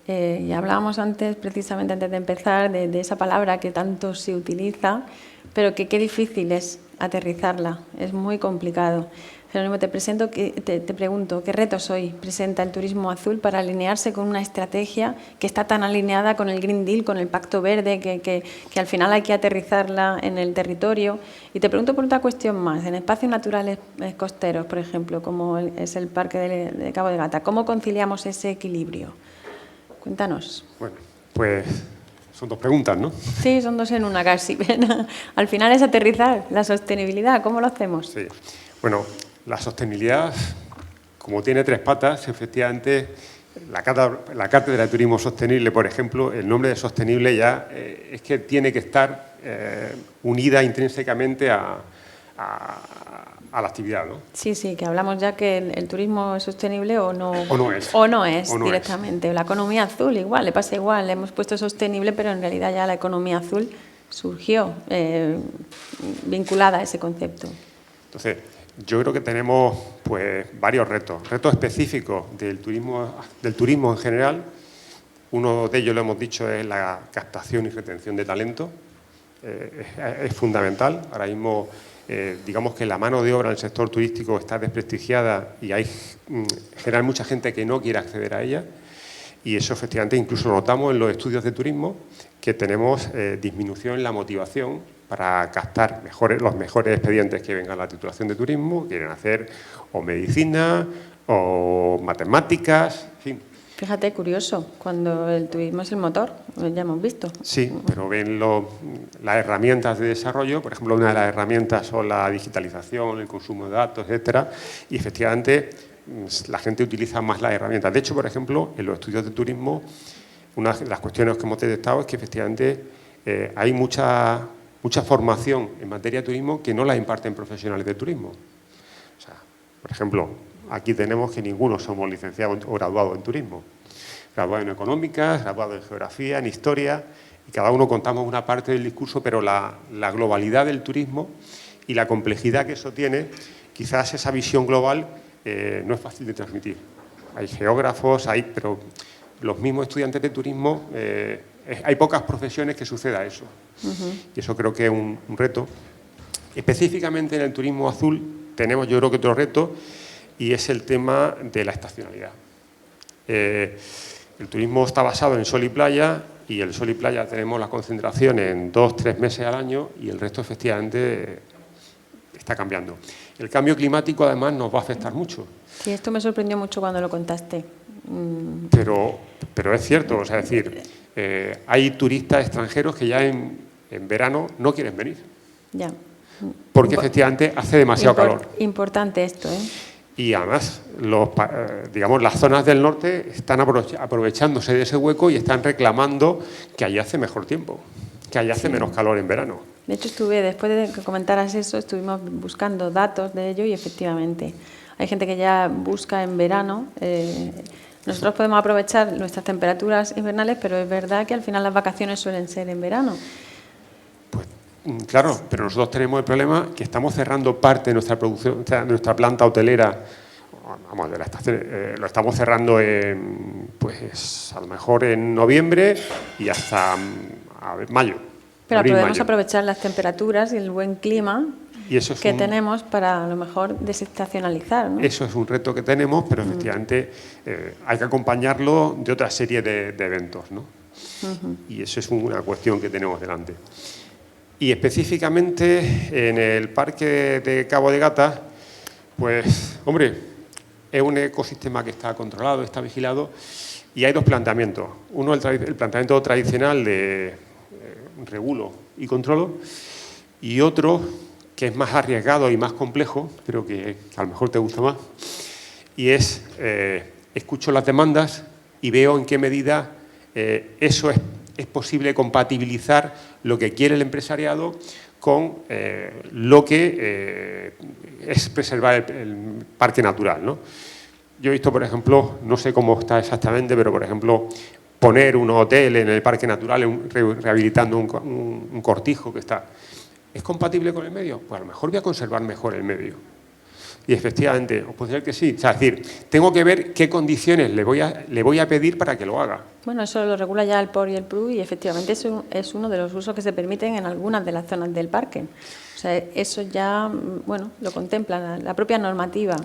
S1: Y hablábamos antes, precisamente antes de empezar, de esa palabra que tanto se utiliza, pero que qué difícil es aterrizarla, es muy complicado. Jerónimo, te pregunto, ¿qué retos hoy presenta el turismo azul para alinearse con una estrategia que está tan alineada con el Green Deal, con el Pacto Verde, que al final hay que aterrizarla en el territorio? Y te pregunto por otra cuestión más. En espacios naturales costeros, por ejemplo, como es el Parque de Cabo de Gata, ¿cómo conciliamos ese equilibrio? Cuéntanos.
S2: Bueno, pues son 2 preguntas, ¿no?
S1: Sí, son 2 en una casi. Al final es aterrizar la sostenibilidad. ¿Cómo lo hacemos?
S2: Sí. Bueno, la sostenibilidad, como tiene 3 patas, efectivamente, la Cátedra de Turismo Sostenible, por ejemplo, el nombre de sostenible ya es que tiene que estar unida intrínsecamente a a la actividad, ¿no?
S1: Sí, sí, que hablamos ya que el turismo es sostenible o no es.
S2: O no
S1: Directamente. La economía azul igual, le pasa igual. Le hemos puesto sostenible, pero en realidad ya la economía azul surgió vinculada a ese concepto.
S2: Entonces, yo creo que tenemos pues varios retos específicos del turismo en general. Uno de ellos, lo hemos dicho, es la captación y retención de talento. Es fundamental. Ahora mismo, digamos que la mano de obra en el sector turístico está desprestigiada y hay en general mucha gente que no quiere acceder a ella. Y eso, efectivamente, incluso lo notamos en los estudios de turismo, que tenemos disminución en la motivación para captar los mejores expedientes que vengan a la titulación de turismo. Quieren hacer o medicina o matemáticas, en fin.
S1: Fíjate, curioso, cuando el turismo es el motor, ya hemos visto.
S2: Sí, pero ven las herramientas de desarrollo, por ejemplo, una de las herramientas son la digitalización, el consumo de datos, etcétera, y efectivamente la gente utiliza más las herramientas. De hecho, por ejemplo, en los estudios de turismo, una de las cuestiones que hemos detectado es que efectivamente hay mucha formación en materia de turismo que no la imparten profesionales de turismo. O sea, por ejemplo, aquí tenemos que ninguno somos licenciados o graduados en turismo. Graduados en económicas, graduados en geografía, en historia, y cada uno contamos una parte del discurso, pero la globalidad del turismo y la complejidad que eso tiene, quizás esa visión global no es fácil de transmitir. Hay geógrafos, pero los mismos estudiantes de turismo, hay pocas profesiones que suceda eso. Y eso creo que es un reto. Específicamente en el turismo azul tenemos, yo creo que otro reto, y es el tema de la estacionalidad. El turismo está basado en sol y playa, y el sol y playa tenemos la concentración en 2-3 meses al año, y el resto efectivamente está cambiando. El cambio climático además nos va a afectar mucho.
S1: Sí, esto me sorprendió mucho cuando lo contaste.
S2: Pero es cierto, o sea, es decir, hay turistas extranjeros que ya en verano no quieren venir.
S1: Ya.
S2: Porque efectivamente hace demasiado calor.
S1: Importante esto, ¿eh?
S2: Y además, digamos, las zonas del norte están aprovechándose de ese hueco y están reclamando que allí hace mejor tiempo, que allí hace menos calor en verano.
S1: De hecho, después de que comentaras eso, estuvimos buscando datos de ello y efectivamente hay gente que ya busca en verano. Nosotros podemos aprovechar nuestras temperaturas invernales, pero es verdad que al final las vacaciones suelen ser en verano.
S2: Pues claro, pero nosotros tenemos el problema que estamos cerrando parte de nuestra producción, o sea, de nuestra planta hotelera, vamos, de la estación, lo estamos cerrando pues a lo mejor en noviembre y hasta mayo.
S1: Pero
S2: abril,
S1: podemos
S2: mayo.
S1: aprovechar las temperaturas y el buen clima
S2: y eso
S1: que tenemos para a lo mejor desestacionalizar, ¿no?
S2: Eso es un reto que tenemos, pero efectivamente hay que acompañarlo de otra serie de eventos, ¿no? Y eso es una cuestión que tenemos delante. Y específicamente en el parque de Cabo de Gata, pues, hombre, es un ecosistema que está controlado, está vigilado, y hay dos planteamientos. Uno, el planteamiento tradicional de regulo y controlo, y otro que es más arriesgado y más complejo, pero que a lo mejor te gusta más, y es, escucho las demandas y veo en qué medida eso es posible compatibilizar lo que quiere el empresariado con lo que es preservar el parque natural, ¿no? Yo he visto, por ejemplo, no sé cómo está exactamente, pero, por ejemplo, poner un hotel en el parque natural, rehabilitando un cortijo que está... ¿Es compatible con el medio? Pues a lo mejor voy a conservar mejor el medio. Y efectivamente, os puedo decir que sí. O sea, es decir, tengo que ver qué condiciones le voy a pedir para que lo haga.
S1: Bueno, eso lo regula ya el POR y el PRU y efectivamente eso es uno de los usos que se permiten en algunas de las zonas del parque. O sea, eso ya, bueno, lo contempla la propia normativa.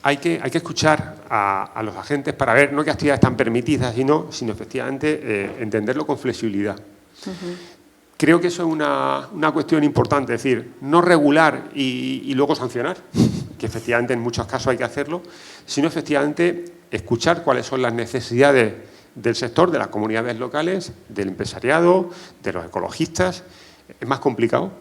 S2: Hay que escuchar a los agentes para ver no qué actividades están permitidas, sino efectivamente entenderlo con flexibilidad. Creo que eso es una cuestión importante, es decir, no regular y luego sancionar, que efectivamente en muchos casos hay que hacerlo, sino efectivamente escuchar cuáles son las necesidades del sector, de las comunidades locales, del empresariado, de los ecologistas. Es más complicado,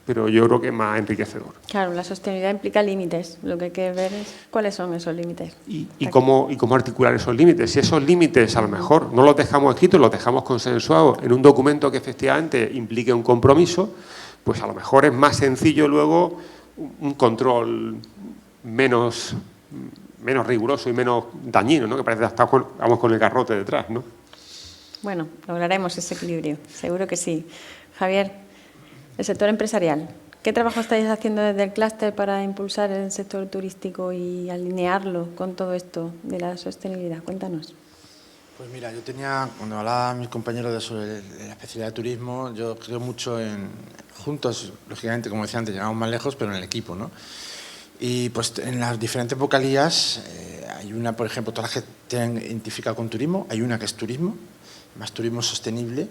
S2: pero yo creo que es más enriquecedor.
S1: Claro, la sostenibilidad implica límites. Lo que hay que ver es cuáles son esos límites.
S2: Y cómo articular esos límites. Si esos límites a lo mejor no los dejamos escritos, los dejamos consensuados en un documento que efectivamente implique un compromiso, pues a lo mejor es más sencillo luego un control menos riguroso y menos dañino, ¿no? Que parece que vamos con el garrote detrás, ¿no?
S1: Bueno, lograremos ese equilibrio, seguro que sí. Javier, el sector empresarial, ¿qué trabajo estáis haciendo desde el clúster para impulsar el sector turístico y alinearlo con todo esto de la sostenibilidad? Cuéntanos.
S3: Pues mira, cuando hablaba a mis compañeros sobre la especialidad de turismo, yo creo mucho juntos, lógicamente, como decía antes, llegamos más lejos, pero en el equipo, ¿no? Y pues en las diferentes vocalías, hay una, por ejemplo, todas las que tienen identificado con turismo, hay una que es turismo, más turismo sostenible,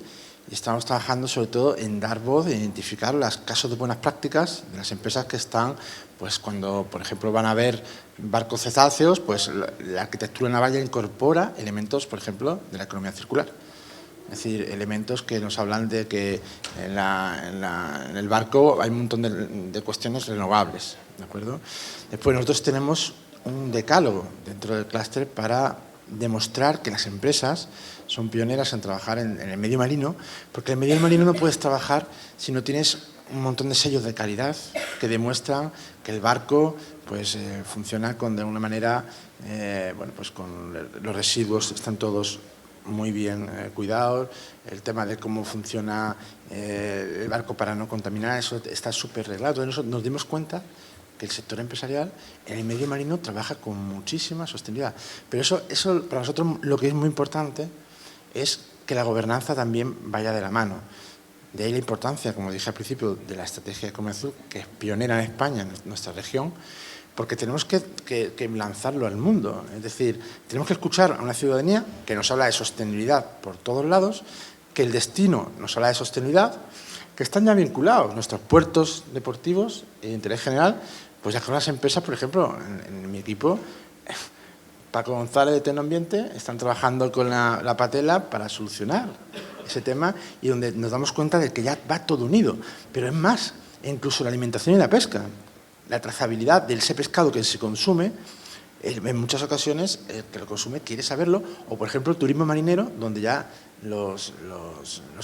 S3: y estamos trabajando sobre todo en dar voz, en identificar los casos de buenas prácticas de las empresas que están, pues cuando, por ejemplo, van a ver barcos cetáceos, pues la arquitectura naval ya incorpora elementos, por ejemplo, de la economía circular. Es decir, elementos que nos hablan de que en el barco hay un montón de cuestiones renovables, ¿de acuerdo? Después nosotros tenemos un decálogo dentro del clúster para demostrar que las empresas son pioneras en trabajar en el medio marino, porque en el medio marino no puedes trabajar si no tienes un montón de sellos de calidad que demuestran que el barco pues, funciona de una manera, bueno, pues con los residuos están todos muy bien cuidados, el tema de cómo funciona el barco para no contaminar, eso está súper reglado. Entonces nos dimos cuenta que el sector empresarial en el medio marino trabaja con muchísima sostenibilidad. Pero eso para nosotros lo que es muy importante es que la gobernanza también vaya de la mano. De ahí la importancia, como dije al principio, de la estrategia de Economía Azul, que es pionera en España, en nuestra región, porque tenemos que lanzarlo al mundo. Es decir, tenemos que escuchar a una ciudadanía que nos habla de sostenibilidad por todos lados, que el destino nos habla de sostenibilidad, que están ya vinculados nuestros puertos deportivos y de interés general, pues ya con las empresas, por ejemplo, en mi equipo, Paco González de Tecnoambiente, están trabajando con la Patela para solucionar ese tema y donde nos damos cuenta de que ya va todo unido. Pero es más, incluso la alimentación y la pesca, la trazabilidad de ese pescado que se consume, en muchas ocasiones el que lo consume quiere saberlo, o por ejemplo el turismo marinero, donde ya los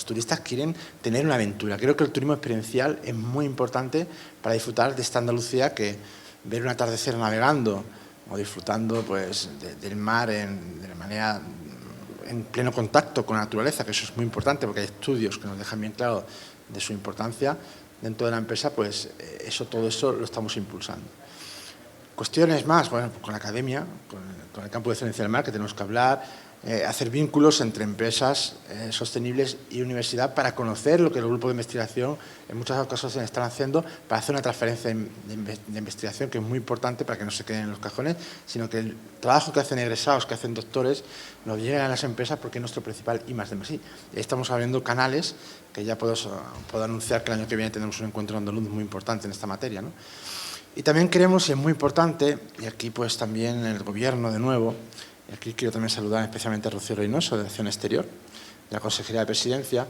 S3: turistas quieren tener una aventura. Creo que el turismo experiencial es muy importante para disfrutar de esta Andalucía, que ver un atardecer navegando o disfrutando pues, del mar de manera en pleno contacto con la naturaleza, que eso es muy importante porque hay estudios que nos dejan bien claro de su importancia dentro de la empresa, pues todo eso lo estamos impulsando. Cuestiones más, bueno, con la academia, con el campo de excelencia del mar, que tenemos que hablar, hacer vínculos entre empresas sostenibles y universidad para conocer lo que el grupo de investigación en muchas ocasiones están haciendo, para hacer una transferencia de investigación que es muy importante para que no se queden en los cajones, sino que el trabajo que hacen egresados, que hacen doctores, nos lleguen a las empresas porque es nuestro principal I+D+I. Estamos abriendo canales que ya puedo anunciar que el año que viene tenemos un encuentro andaluz muy importante en esta materia, ¿no? Y también queremos, y es muy importante, y aquí pues también el Gobierno de nuevo, y aquí quiero también saludar especialmente a Rocío Reynoso de Acción Exterior, de la Consejería de Presidencia,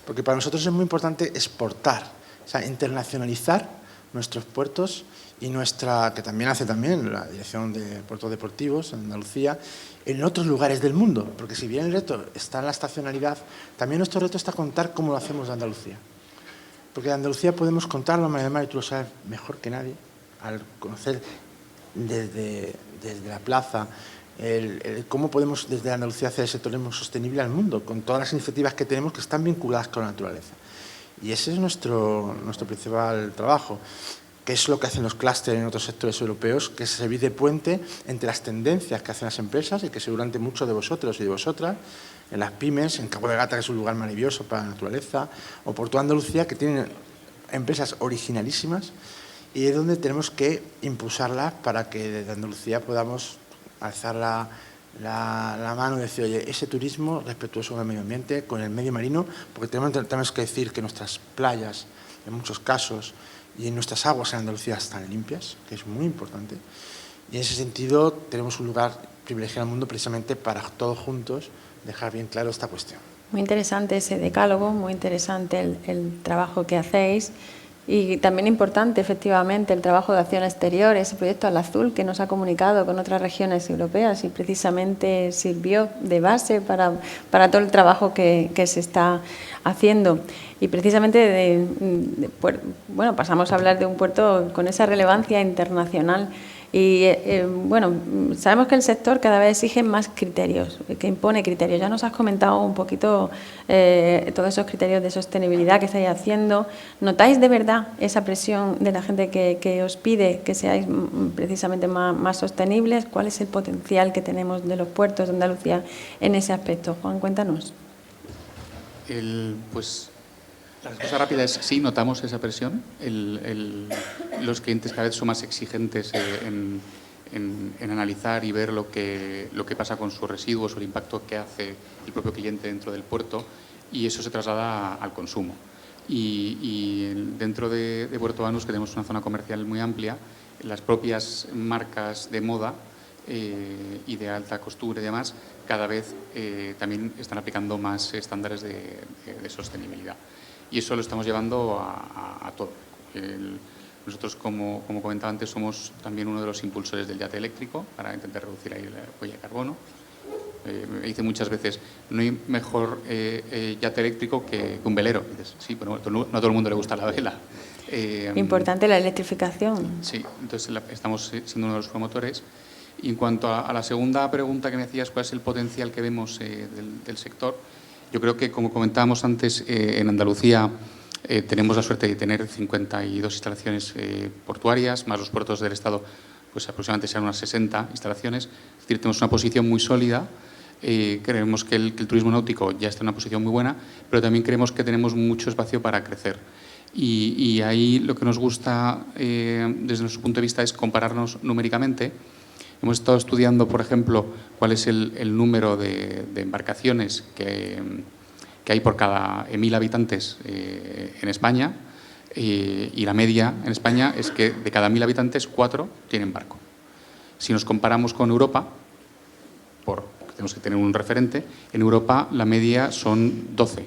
S3: porque para nosotros es muy importante exportar, o sea, internacionalizar nuestros puertos y que también hace también la Dirección de Puertos Deportivos en Andalucía, en otros lugares del mundo, porque si bien el reto está en la estacionalidad, también nuestro reto está contar cómo lo hacemos de Andalucía. Porque de Andalucía podemos contarlo, María del Mar, y tú lo sabes mejor que nadie, al conocer desde la plaza cómo podemos desde Andalucía hacer ese turismo sostenible al mundo, con todas las iniciativas que tenemos que están vinculadas con la naturaleza. Y ese es nuestro principal trabajo, que es lo que hacen los clústeres en otros sectores europeos, que es servir de puente entre las tendencias que hacen las empresas y que seguramente muchos de vosotros y de vosotras, en las pymes, en Cabo de Gata, que es un lugar maravilloso para la naturaleza, o por toda Andalucía, que tienen empresas originalísimas, y es donde tenemos que impulsarlas para que desde Andalucía podamos alzar la mano y decir, oye, ese turismo respetuoso con el medio ambiente, con el medio marino, porque tenemos que decir que nuestras playas, en muchos casos, y en nuestras aguas en Andalucía están limpias, que es muy importante. Y en ese sentido tenemos un lugar privilegiado en el mundo precisamente para todos juntos dejar bien claro esta cuestión.
S1: Muy interesante ese decálogo, muy interesante el trabajo que hacéis. Y también importante, efectivamente, el trabajo de acción exterior, ese proyecto Al Azul que nos ha comunicado con otras regiones europeas y precisamente sirvió de base para todo el trabajo que se está haciendo. Y precisamente, bueno, pasamos a hablar de un puerto con esa relevancia internacional. Y bueno, sabemos que el sector cada vez exige más criterios, que impone criterios. Ya nos has comentado un poquito todos esos criterios de sostenibilidad que estáis haciendo. ¿Notáis de verdad esa presión de la gente que os pide que seáis precisamente más sostenibles? ¿Cuál es el potencial que tenemos de los puertos de Andalucía en ese aspecto? Juan, cuéntanos.
S4: Pues la respuesta rápida es sí, notamos esa presión. Los clientes cada vez son más exigentes en analizar y ver lo que pasa con sus residuos o el impacto que hace el propio cliente dentro del puerto, y eso se traslada al consumo. Y dentro de Puerto Banús, que tenemos una zona comercial muy amplia, las propias marcas de moda y de alta costura y demás cada vez también están aplicando más estándares de sostenibilidad. Y eso lo estamos llevando a todo. Nosotros, como comentaba antes, somos también uno de los impulsores del yate eléctrico para intentar reducir ahí la huella de carbono. Me dice muchas veces, no hay mejor yate eléctrico que un velero. Y dices, sí, pero no a todo el mundo le gusta la vela.
S1: Importante la electrificación.
S4: Sí, entonces estamos siendo uno de los promotores. Y en cuanto a la segunda pregunta que me hacías, ¿cuál es el potencial que vemos del sector? Yo creo que, como comentábamos antes, en Andalucía tenemos la suerte de tener 52 instalaciones portuarias, más los puertos del Estado, pues aproximadamente serán unas 60 instalaciones. Es decir, tenemos una posición muy sólida. Creemos que el turismo náutico ya está en una posición muy buena, pero también creemos que tenemos mucho espacio para crecer. Y ahí lo que nos gusta, desde nuestro punto de vista, es compararnos numéricamente. Hemos estado estudiando, por ejemplo, cuál es el número de embarcaciones que hay por cada 1.000 habitantes en España, y la media en España es que de cada 1.000 habitantes, 4 tienen barco. Si nos comparamos con Europa, tenemos que tener un referente, en Europa la media son 12.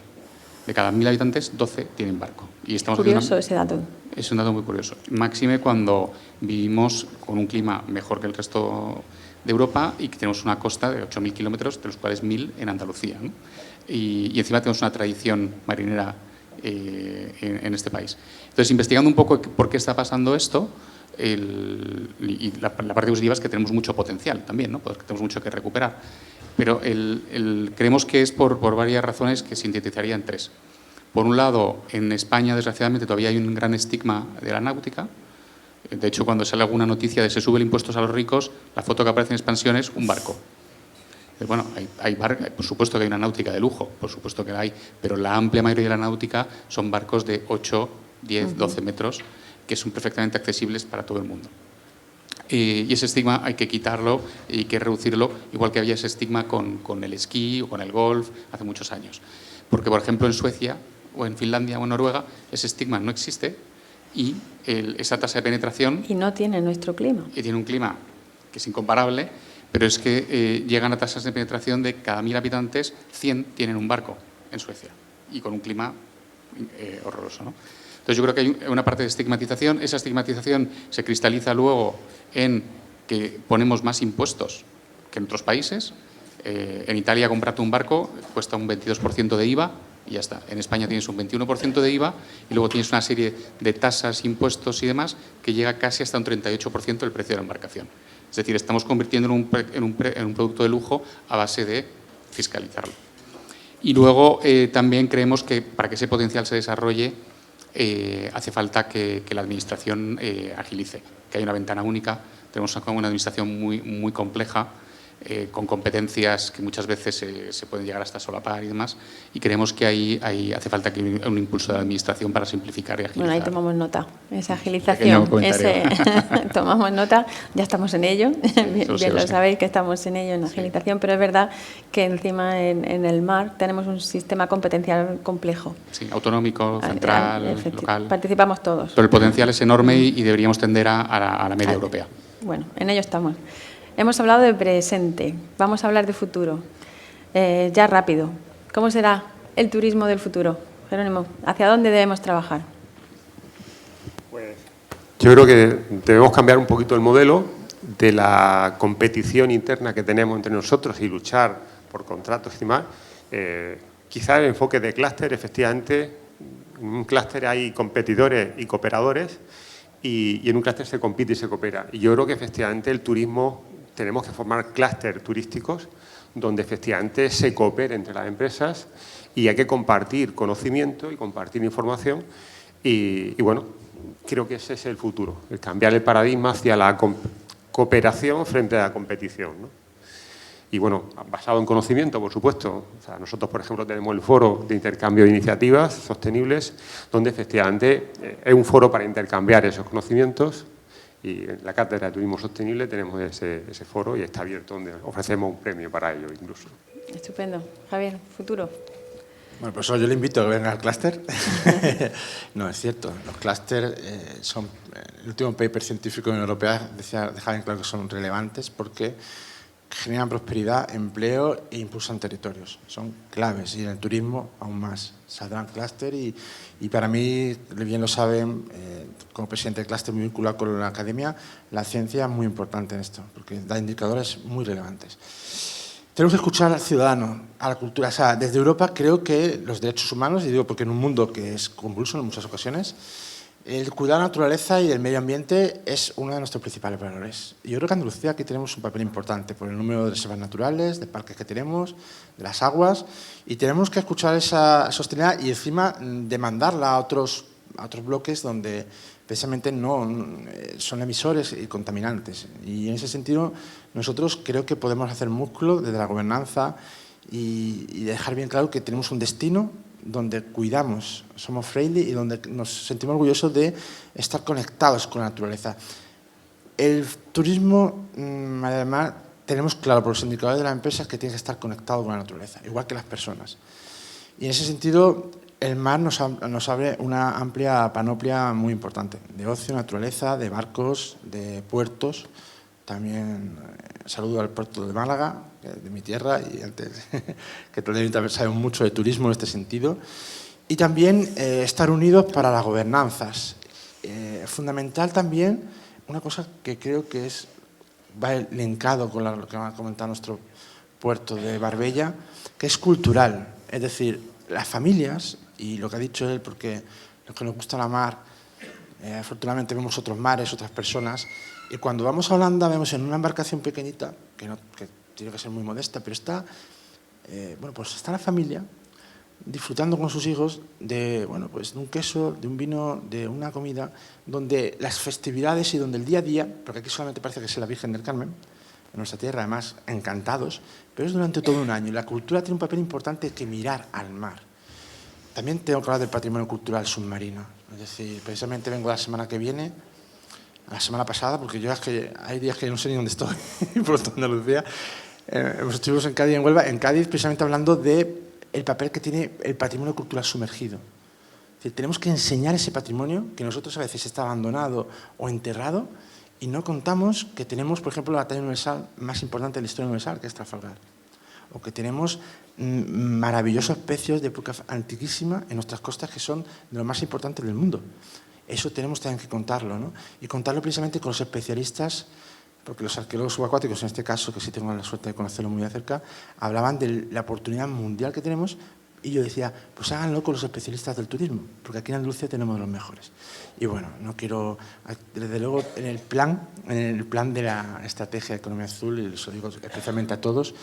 S4: De cada 1.000 habitantes, 12 tienen barco. Y estamos
S1: curioso ese dato.
S4: Es un dato muy curioso. Máxime cuando vivimos con un clima mejor que el resto de Europa y que tenemos una costa de 8.000 kilómetros, de los cuales 1.000 en Andalucía, ¿no? Y encima tenemos una tradición marinera en este país. Entonces, investigando un poco por qué está pasando esto, y la parte positiva es que tenemos mucho potencial también, ¿no? Porque tenemos mucho que recuperar. Pero creemos que es por varias razones que sintetizaría en 3. Por un lado, en España, desgraciadamente, todavía hay un gran estigma de la náutica. De hecho, cuando sale alguna noticia de se sube el impuesto a los ricos, la foto que aparece en expansión es un barco. Bueno, por supuesto que hay una náutica de lujo, por supuesto que la hay, pero la amplia mayoría de la náutica son barcos de 8, 10, 12 metros, que son perfectamente accesibles para todo el mundo. Y ese estigma hay que quitarlo y hay que reducirlo, igual que había ese estigma con el esquí o con el golf hace muchos años. Porque, por ejemplo, en Suecia o en Finlandia o en Noruega, ese estigma no existe y esa tasa de penetración...
S1: Y no tiene nuestro clima.
S4: Y tiene un clima que es incomparable, pero es que llegan a tasas de penetración de cada 1.000 habitantes, 100 tienen un barco en Suecia y con un clima horroroso, ¿no? Entonces, yo creo que hay una parte de estigmatización. Esa estigmatización se cristaliza luego en que ponemos más impuestos que en otros países. En Italia, comprarte un barco cuesta un 22% de IVA y ya está. En España tienes un 21% de IVA y luego tienes una serie de tasas, impuestos y demás que llega casi hasta un 38% del precio de la embarcación. Es decir, estamos convirtiendo en un producto de lujo a base de fiscalizarlo. Y luego también creemos que para que ese potencial se desarrolle hace falta que la Administración agilice, que haya una ventana única. Tenemos una Administración muy compleja, con competencias que muchas veces se pueden llegar hasta solapar y demás, y creemos que ahí hace falta que un impulso de la Administración para simplificar y agilizar.
S1: Bueno, ahí tomamos nota, esa agilización, tomamos nota, ya estamos en ello, bien lo sabéis que estamos en ello, en la agilización, pero es verdad que encima en el mar tenemos un sistema competencial complejo.
S4: Sí, autonómico, central, local.
S1: Participamos todos.
S4: Pero el potencial es enorme y deberíamos tender a la media europea.
S1: Bueno, en ello estamos. Hemos hablado de presente, vamos a hablar de futuro. Ya rápido, ¿cómo será el turismo del futuro? Jerónimo, ¿hacia dónde debemos trabajar?
S2: Yo creo que debemos cambiar un poquito el modelo de la competición interna que tenemos entre nosotros y luchar por contratos y demás. Quizá el enfoque de clúster, efectivamente, en un clúster hay competidores y cooperadores y en un clúster se compite y se coopera. Y yo creo que efectivamente el turismo, tenemos que formar clústeres turísticos donde efectivamente se coopere entre las empresas y hay que compartir conocimiento y compartir información y bueno, creo que ese es el futuro, el cambiar el paradigma hacia la cooperación frente a la competición, ¿no? Y bueno, basado en conocimiento, por supuesto. O sea, nosotros, por ejemplo, tenemos el foro de intercambio de iniciativas sostenibles, donde efectivamente es un foro para intercambiar esos conocimientos y en la Cátedra de Turismo Sostenible tenemos ese foro y está abierto, donde ofrecemos un premio para ello incluso.
S1: Estupendo. Javier, futuro.
S3: Bueno, pues yo le invito a que venga al clúster. No, es cierto. Los clústeres son, el último paper científico en Europea dejaba en claro que son relevantes porque generan prosperidad, empleo e impulsan territorios. Son claves y en el turismo aún más. Saldrán clúster y para mí, bien lo saben, como presidente del clúster muy vinculado con la academia, la ciencia es muy importante en esto porque da indicadores muy relevantes. Tenemos que escuchar al ciudadano, a la cultura. O sea, desde Europa creo que los derechos humanos, y digo porque en un mundo que es convulso en muchas ocasiones, el cuidar de la naturaleza y del medio ambiente es uno de nuestros principales valores. Y yo creo que en Andalucía aquí tenemos un papel importante por el número de reservas naturales, de parques que tenemos, de las aguas, y tenemos que escuchar esa sostenibilidad y encima demandarla a otros bloques donde precisamente no son emisores y contaminantes. Y en ese sentido nosotros creo que podemos hacer músculo desde la gobernanza y dejar bien claro que tenemos un destino donde cuidamos, somos friendly y donde nos sentimos orgullosos de estar conectados con la naturaleza. El turismo, además, tenemos claro por los indicadores de las empresas que tiene que estar conectado con la naturaleza, igual que las personas. Y en ese sentido, el mar nos abre una amplia panoplia muy importante, de ocio, naturaleza, de barcos, de puertos. También saludo al puerto de Málaga, de mi tierra, y antes que también sabemos mucho de turismo en este sentido. Y también estar unidos para las gobernanzas. Fundamental también, una cosa que creo que va linkado con lo que ha comentado nuestro puerto de Marbella, que es cultural. Es decir, las familias, y lo que ha dicho él, porque los que nos gusta la mar, afortunadamente vemos otros mares, otras personas, y cuando vamos a Holanda vemos en una embarcación pequeñita, que tiene que ser muy modesta, pero está la familia disfrutando con sus hijos de un queso, de un vino, de una comida, donde las festividades y donde el día a día, porque aquí solamente parece que es la Virgen del Carmen, en nuestra tierra, además, encantados, pero es durante todo un año. Y la cultura tiene un papel importante que mirar al mar. También tengo que hablar del patrimonio cultural submarino. Es decir, precisamente vengo la semana que viene, la semana pasada, porque yo es que hay días que no sé ni dónde estoy, por toda Andalucía. Estuvimos en Cádiz y en Huelva. En Cádiz, precisamente hablando del papel que tiene el patrimonio cultural sumergido. Es decir, tenemos que enseñar ese patrimonio que nosotros a veces está abandonado o enterrado y no contamos que tenemos, por ejemplo, la batalla universal más importante de la historia universal, que es Trafalgar. O que tenemos maravillosos pecios de época antiquísima en nuestras costas que son de los más importantes del mundo. Eso tenemos también que contarlo, ¿no? Y contarlo precisamente con los especialistas, porque los arqueólogos subacuáticos, en este caso, que sí tengo la suerte de conocerlo muy de cerca, hablaban de la oportunidad mundial que tenemos y yo decía, pues háganlo con los especialistas del turismo, porque aquí en Andalucía tenemos de los mejores. Y bueno, no quiero, desde luego, en el plan de la estrategia de economía azul, y eso digo especialmente a todos,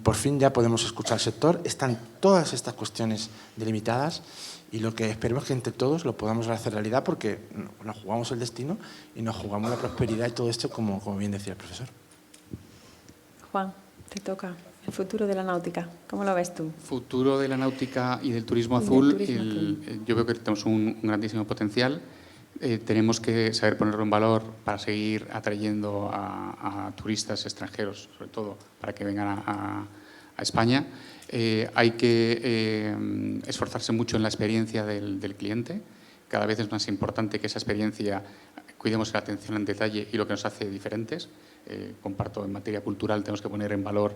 S3: por fin ya podemos escuchar al sector, están todas estas cuestiones delimitadas y lo que esperemos que entre todos lo podamos hacer realidad porque nos jugamos el destino y nos jugamos la prosperidad y todo esto como bien decía el profesor.
S1: Juan, te toca. El futuro de la náutica, ¿cómo lo ves tú?
S4: Futuro de la náutica y del turismo azul, yo veo que tenemos un grandísimo potencial. Tenemos que saber ponerlo en valor para seguir atrayendo a turistas extranjeros, sobre todo para que vengan a España. Hay que esforzarse mucho en la experiencia del cliente. Cada vez es más importante que esa experiencia cuidemos la atención en detalle y lo que nos hace diferentes. Comparto, en materia cultural tenemos que poner en valor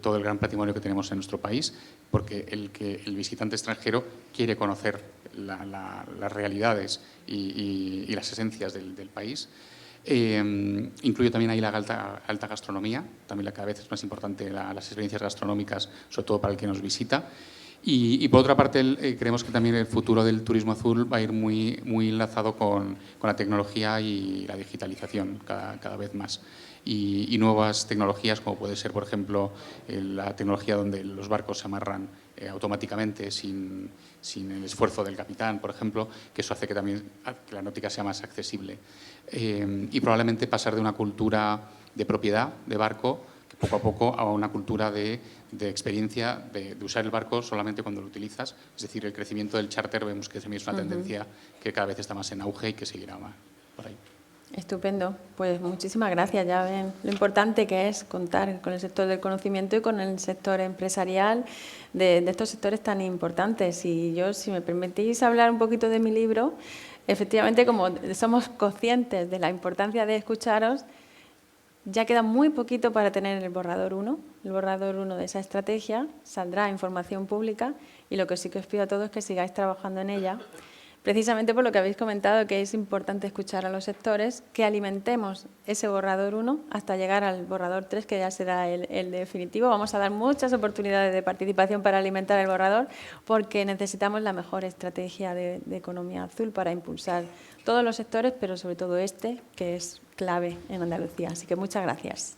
S4: todo el gran patrimonio que tenemos en nuestro país, porque el visitante extranjero quiere conocer las realidades y las esencias del país. Incluyo también ahí la alta gastronomía, también la cada vez es más importante las experiencias gastronómicas, sobre todo para el que nos visita. Y por otra parte, creemos que también el futuro del turismo azul va a ir muy enlazado con la tecnología y la digitalización cada vez más. Y nuevas tecnologías, como puede ser, por ejemplo, la tecnología donde los barcos se amarran automáticamente sin el esfuerzo del capitán, por ejemplo, que eso hace que también que la náutica sea más accesible. Y probablemente pasar de una cultura de propiedad de barco poco a poco a una cultura de experiencia, de usar el barco solamente cuando lo utilizas. Es decir, el crecimiento del charter vemos que también es una tendencia que cada vez está más en auge y que seguirá más por ahí.
S1: Estupendo. Pues muchísimas gracias. Ya ven lo importante que es contar con el sector del conocimiento y con el sector empresarial de estos sectores tan importantes. Y yo, si me permitís hablar un poquito de mi libro, efectivamente, como somos conscientes de la importancia de escucharos, ya queda muy poquito para tener el borrador 1. El borrador 1 de esa estrategia saldrá en información pública y lo que sí que os pido a todos es que sigáis trabajando en ella, precisamente por lo que habéis comentado, que es importante escuchar a los sectores, que alimentemos ese borrador 1 hasta llegar al borrador 3, que ya será el definitivo. Vamos a dar muchas oportunidades de participación para alimentar el borrador, porque necesitamos la mejor estrategia de economía azul para impulsar todos los sectores, pero sobre todo este, que es clave en Andalucía. Así que muchas gracias.